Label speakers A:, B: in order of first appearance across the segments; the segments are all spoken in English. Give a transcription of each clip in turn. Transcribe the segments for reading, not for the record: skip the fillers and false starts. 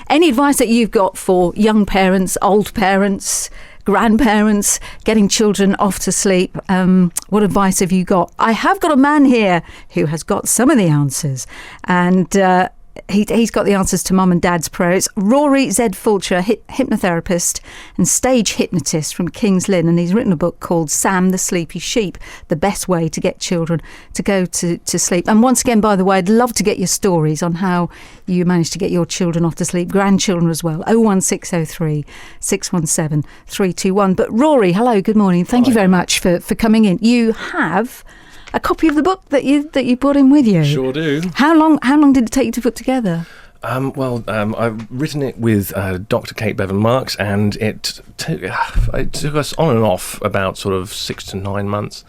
A: Any advice that you've got for young parents, old parents, grandparents, getting children off to sleep? What advice have you got? I have got a man here who has got some of the answers, and he's got the answers to mum and dad's prayers. Rory Z Fulcher, hypnotherapist and stage hypnotist from King's Lynn, and he's written a book called Sam the Sleepy Sheep, the best way to get children to go to sleep. And once again, by the way, I'd love to get your stories on how you managed to get your children off to sleep, grandchildren as well. 01603 617 321. But Rory, hello, good morning. Thank you very much for coming in. You have a copy of the book that you brought in with you.
B: Sure do.
A: How long did it take you to put together?
B: I've written it with Dr. Kate Bevan-Marks, and it took us on and off about sort of 6 to 9 months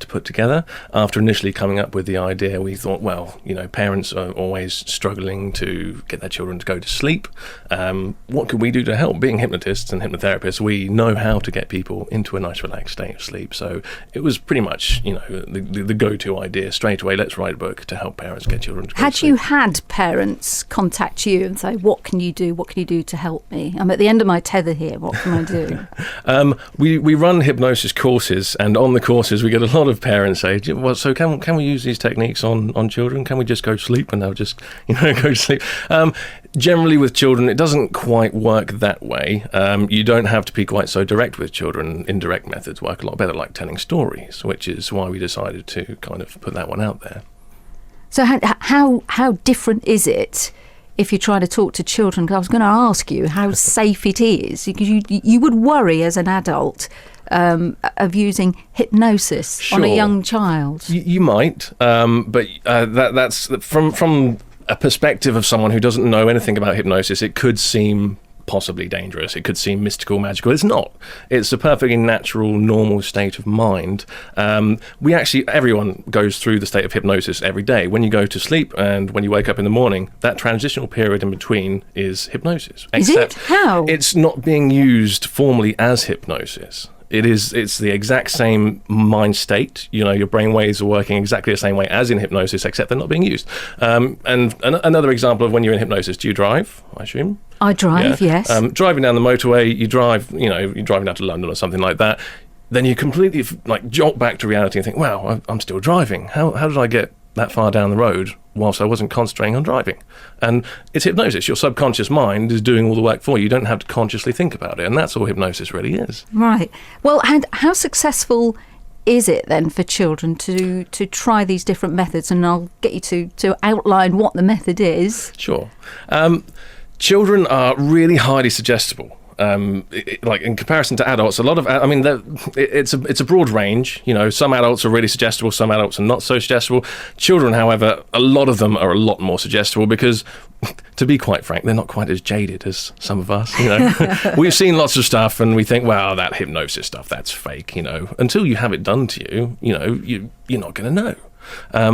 B: to put together. After initially coming up with the idea, we thought, well, parents are always struggling to get their children to go to sleep. What could we do to help? Being hypnotists and hypnotherapists, we know how to get people into a nice relaxed state of sleep. So it was pretty much, the go-to idea straight away. Let's write a book to help parents get children to go to sleep. Had
A: you had parents contact you and say, what can you do? What can you do to help me? I'm at the end of my tether here. What can I do?
B: We run hypnosis courses, and on the courses we get a lot of parents say, well, so can we use these techniques on children? Can we just go to sleep and they'll just go to sleep? Generally with children it doesn't quite work that way. You don't have to be quite so direct with children. Indirect methods work a lot better, like telling stories, which is why we decided to kind of put that one out there.
A: So how different is it if you try to talk to children? 'Cause I was going to ask you how safe it is, because you would worry as an adult of using hypnosis on a young child.
B: You might, but that's from a perspective of someone who doesn't know anything about hypnosis. It could seem possibly dangerous. It could seem mystical, magical. It's not. It's a perfectly natural, normal state of mind. Everyone goes through the state of hypnosis every day. When you go to sleep and when you wake up in the morning, that transitional period in between is hypnosis.
A: Is it? How?
B: It's not being used formally as hypnosis. It's the exact same mind state. Your brain waves are working exactly the same way as in hypnosis, except they're not being used. And another example of when you're in hypnosis, do you drive, I assume?
A: I drive, yes.
B: Driving down the motorway, you're driving down to London or something like that, then you completely jolt back to reality and think, wow, I'm still driving. How did I get that far down the road whilst I wasn't concentrating on driving? And it's hypnosis. Your subconscious mind is doing all the work for you. You don't have to consciously think about it, and that's all hypnosis really is.
A: Right. Well, and how successful is it then for children to try these different methods? And I'll get you to outline what the method is.
B: Sure. Children are really highly suggestible. Like in comparison to adults, it's a broad range. Some adults are really suggestible, some adults are not so suggestible. Children, however, a lot of them are a lot more suggestible because, to be quite frank, they're not quite as jaded as some of us. We've seen lots of stuff and we think, wow, that hypnosis stuff, that's fake. Until you have it done to you, you're not going to know.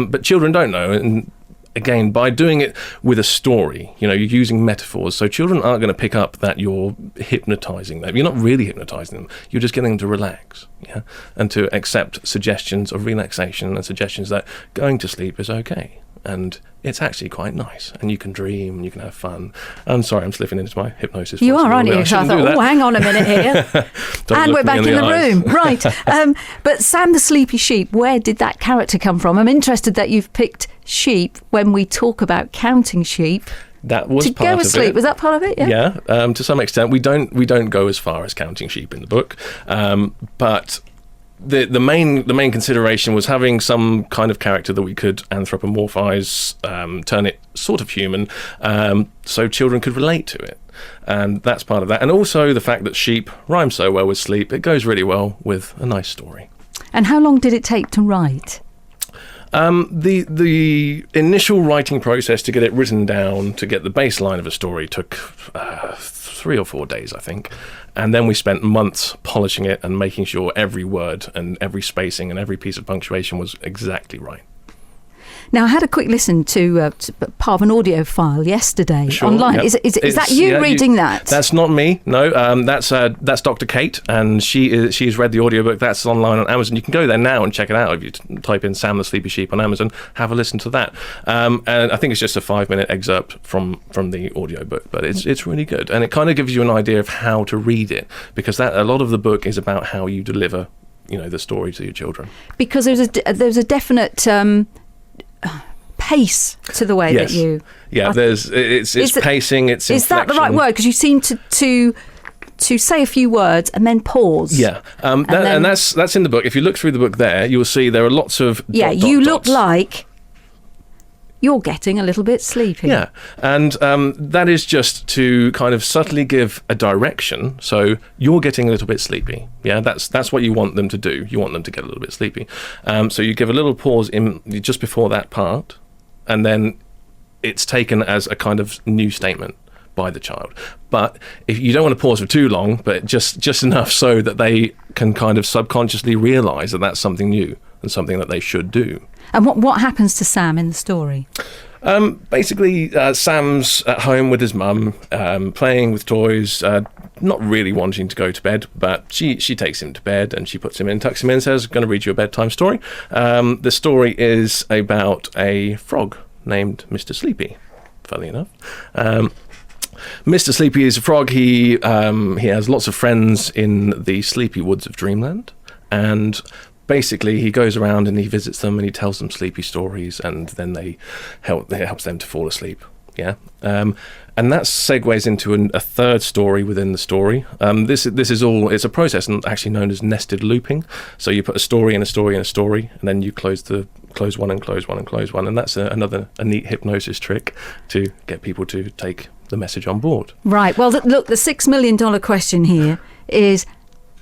B: But children don't know, and again, by doing it with a story, you're using metaphors, so children aren't going to pick up that you're hypnotizing them. You're not really hypnotizing them. You're just getting them to relax, and to accept suggestions of relaxation and suggestions that going to sleep is okay. And it's actually quite nice, and you can dream and you can have fun. I'm sorry, I'm slipping into my hypnosis.
A: You are, aren't you? So I thought, hang on a minute here. And we're back in the room. Right. But Sam the Sleepy Sheep, where did that character come from? I'm interested that you've picked sheep when we talk about counting sheep.
B: That was
A: to
B: part
A: go to sleep. Was that part of it?
B: Yeah. To some extent. We don't go as far as counting sheep in the book, but the main consideration was having some kind of character that we could anthropomorphize, turn it sort of human, so children could relate to it. And that's part of that. And also the fact that sheep rhyme so well with sleep, it goes really well with a nice story.
A: And how long did it take to write?
B: The initial writing process to get it written down, to get the baseline of a story, took 3 or 4 days, I think. And then we spent months polishing it and making sure every word and every spacing and every piece of punctuation was exactly right.
A: Now, I had a quick listen to part of an audio file yesterday online.
B: Yep.
A: Is that you reading that?
B: That's not me. No, that's Dr. Kate, and she's read the audiobook. That's online on Amazon. You can go there now and check it out. If you type in Sam the Sleepy Sheep on Amazon, have a listen to that. And I think it's just a 5-minute excerpt from the audiobook, but it's really good, and it kind of gives you an idea of how to read it, because a lot of the book is about how you deliver, the story to your children. Because
A: there's a definite pace to the way that you.
B: Yeah, it's pacing. It's
A: is that the right word? Because you seem to say a few words and then pause.
B: Yeah, and that's in the book. If you look through the book there, you will see there are lots of
A: look like you're getting a little bit sleepy.
B: Yeah, and that is just to kind of subtly give a direction. So you're getting a little bit sleepy. Yeah, that's what you want them to do. You want them to get a little bit sleepy. So you give a little pause in just before that part, and then it's taken as a kind of new statement by the child. But if you don't want to pause for too long, but just enough so that they can kind of subconsciously realise that that's something new and something that they should do.
A: And what happens to Sam in the story?
B: Basically, Sam's at home with his mum, playing with toys, not really wanting to go to bed, but she takes him to bed and she puts him in, tucks him in, says, "I'm going to read you a bedtime story." The story is about a frog named Mr. Sleepy, funnily enough. Mr. Sleepy is a frog. He has lots of friends in the sleepy woods of Dreamland, and basically he goes around and he visits them and he tells them sleepy stories, and then it helps them to fall asleep. Yeah, and that segues into a third story within the story. This is all. It's a process actually known as nested looping. So you put a story in a story in a story, and then you close one and close one and close one, and that's a neat hypnosis trick to get people to take the message on board. Right.
A: Well, look, the $6 million question here is,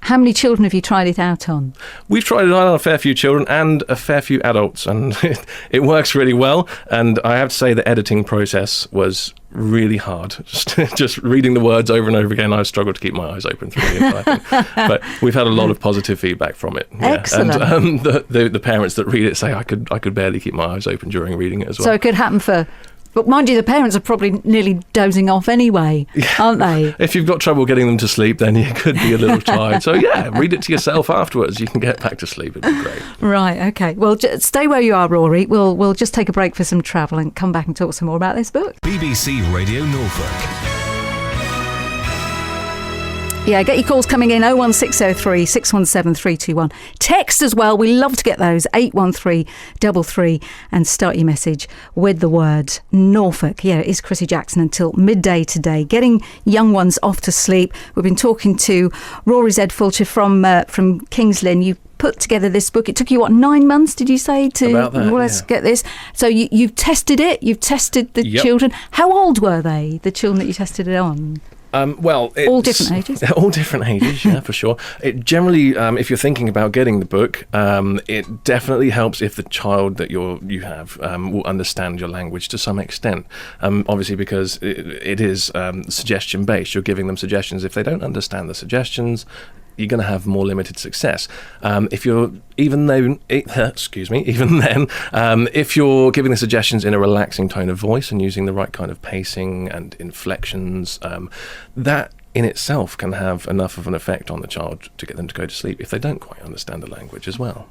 A: how many children have you tried it out on?
B: We've tried it out on a fair few children and a fair few adults, and it works really well. And I have to say the editing process was really hard. Just reading the words over and over again, I struggled to keep my eyes open through the entire thing. But we've had a lot of positive feedback from it. Yeah.
A: Excellent.
B: And the parents that read it say I could barely keep my eyes open during reading it as well.
A: So it could happen But mind you, the parents are probably nearly dozing off anyway, aren't they?
B: If you've got trouble getting them to sleep, then you could be a little tired. So yeah, read it to yourself afterwards. You can get back to sleep. It'd be great.
A: Right, okay. Well, stay where you are, Rory. We'll just take a break for some travel and come back and talk some more about this book.
C: BBC Radio Norfolk.
A: Yeah, get your calls coming in, 01603 617 321. Text as well, we love to get those, 81333, and start your message with the words Norfolk. Yeah, it's Chrissy Jackson until midday today, getting young ones off to sleep. We've been talking to Rory Z from King's Lynn. You put together this book. It took you, 9 months, did you say, to let's get this? So you've tested it, you've tested the children. How old were they, the children that you tested it on?
B: Well,
A: all different ages.
B: All different ages, yeah, for sure. It generally, if you're thinking about getting the book, it definitely helps if the child that you have will understand your language to some extent. Obviously, because it is suggestion based. You're giving them suggestions. If they don't understand the suggestions, you're going to have more limited success. If you're even then, if you're giving the suggestions in a relaxing tone of voice and using the right kind of pacing and inflections, that in itself can have enough of an effect on the child to get them to go to sleep if they don't quite understand the language as well.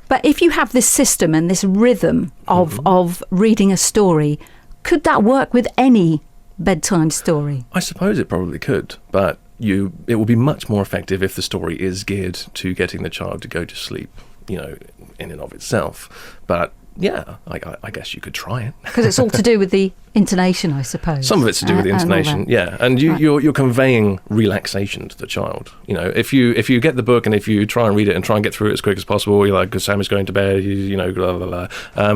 A: But if you have this system and this rhythm of reading a story, could that work with any bedtime story?
B: I suppose it probably could, but it will be much more effective if the story is geared to getting the child to go to sleep, in and of itself. But yeah, I guess you could try it.
A: Because it's all to do with the intonation, I suppose.
B: Some of it's to do with the intonation, yeah. And you're conveying relaxation to the child. If you get the book and if you try and read it and try and get through it as quick as possible, you're like, because Sam is going to bed, blah, blah, blah.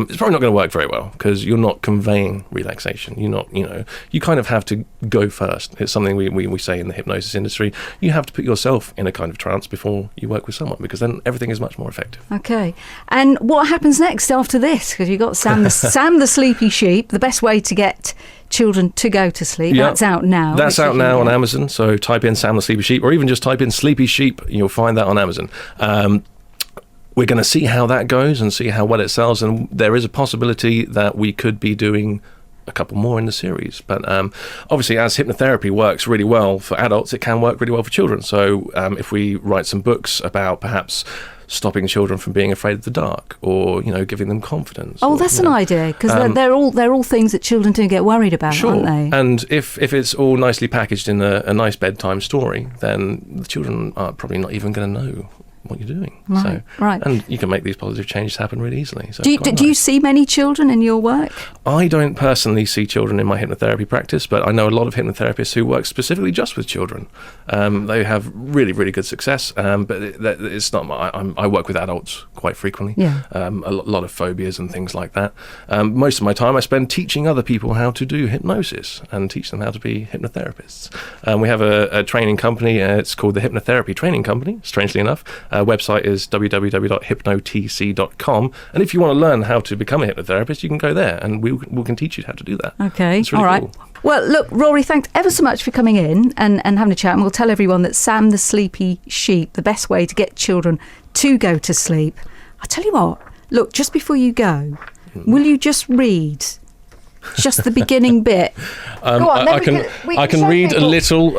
B: It's probably not going to work very well because you're not conveying relaxation. You're not, you kind of have to go first. It's something we say in the hypnosis industry. You have to put yourself in a kind of trance before you work with someone, because then everything is much more effective.
A: Okay. And what happens next after this? Because you've got Sam the Sleepy Sheep, the best way to get children to go to sleep.
B: Yep.
A: That's out now.
B: That's out now on Amazon. So type in Sam the Sleepy Sheep, or even just type in Sleepy Sheep. You'll find that on Amazon. we're going to see how that goes and see how well it sells. And there is a possibility that we could be doing a couple more in the series. But obviously, as hypnotherapy works really well for adults, it can work really well for children. So if we write some books about perhaps stopping children from being afraid of the dark, or giving them confidence.
A: Oh, that's an idea, because they're all things that children do get worried about,
B: sure.
A: aren't they?
B: And if it's all nicely packaged in a nice bedtime story, then the children are probably not even going to know what you're doing.
A: Right.
B: And you can make these positive changes happen really easily. So
A: do you see many children in your work?
B: I don't personally see children in my hypnotherapy practice, but I know a lot of hypnotherapists who work specifically just with children. They have really, really good success, but it's not I work with adults quite frequently.
A: Yeah.
B: A lot of phobias and things like that. Most of my time I spend teaching other people how to do hypnosis and teach them how to be hypnotherapists. We have a training company. It's called the Hypnotherapy Training Company, strangely enough. Website is www.hypnotc.com, and if you want to learn how to become a hypnotherapist, you can go there, and we can teach you how to do that.
A: Okay,
B: it's really
A: all right.
B: cool.
A: Well, look, Rory, thanks ever so much for coming in and having a chat, and we'll tell everyone that Sam the Sleepy Sheep, the best way to get children to go to sleep. I'll tell you what, look, just before you go, will you just read just the beginning bit? Go on,
B: I can read
A: people.
B: a little.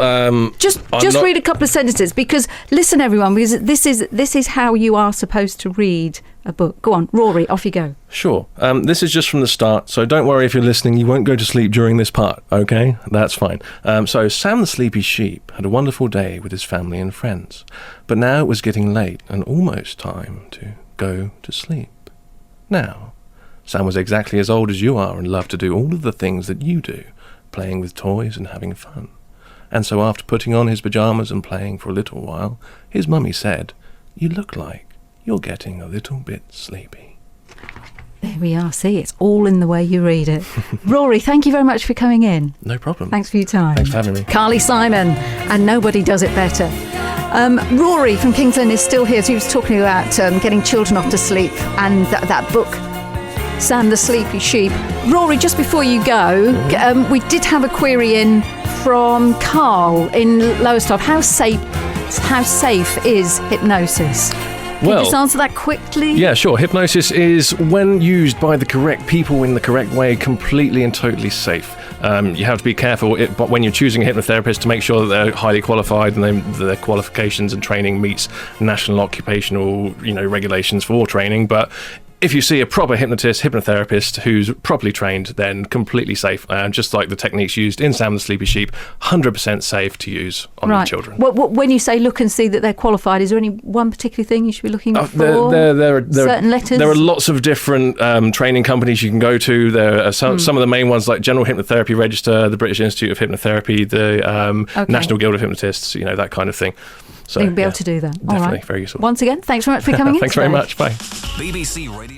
A: Just read a couple of sentences, because listen, everyone, because this is how you are supposed to read a book. Go on, Rory, off you go.
B: Sure. This is just from the start, so don't worry if you're listening. You won't go to sleep during this part, okay? That's fine. So Sam the Sleepy Sheep had a wonderful day with his family and friends, but now it was getting late and almost time to go to sleep. Now, Sam was exactly as old as you are and loved to do all of the things that you do, playing with toys and having fun. And so after putting on his pyjamas and playing for a little while, his mummy said, "You look like you're getting a little bit sleepy."
A: There we are. See, it's all in the way you read it. Rory, thank you very much for coming in.
B: No problem.
A: Thanks for your time.
B: Thanks for having me.
A: Carly Simon, and nobody does it better. Rory from King's Lynn is still here. So he was talking about getting children off to sleep and that book, Sam the Sleepy Sheep. Rory, just before you go, we did have a query in from Carl in Lowestoft. How safe is hypnosis? Can you just answer that quickly?
B: Yeah, sure. Hypnosis is, when used by the correct people in the correct way, completely and totally safe. You have to be careful but when you're choosing a hypnotherapist to make sure that they're highly qualified and their qualifications and training meets national occupational regulations for training. But if you see a proper hypnotherapist who's properly trained, then completely safe. Just like the techniques used in Sam the Sleepy Sheep, 100% safe to use on your children.
A: When you say look and see that they're qualified, is there any one particular thing you should be looking for? Certain letters?
B: There are lots of different training companies you can go to. There are some of the main ones like General Hypnotherapy Register, the British Institute of Hypnotherapy, the National Guild of Hypnotists, that kind of thing. So
A: you'll be able to do that.
B: Definitely,
A: all right.
B: Very useful.
A: Once again, thanks very much for coming in.
B: Thanks very much. Bye.
C: BBC Radio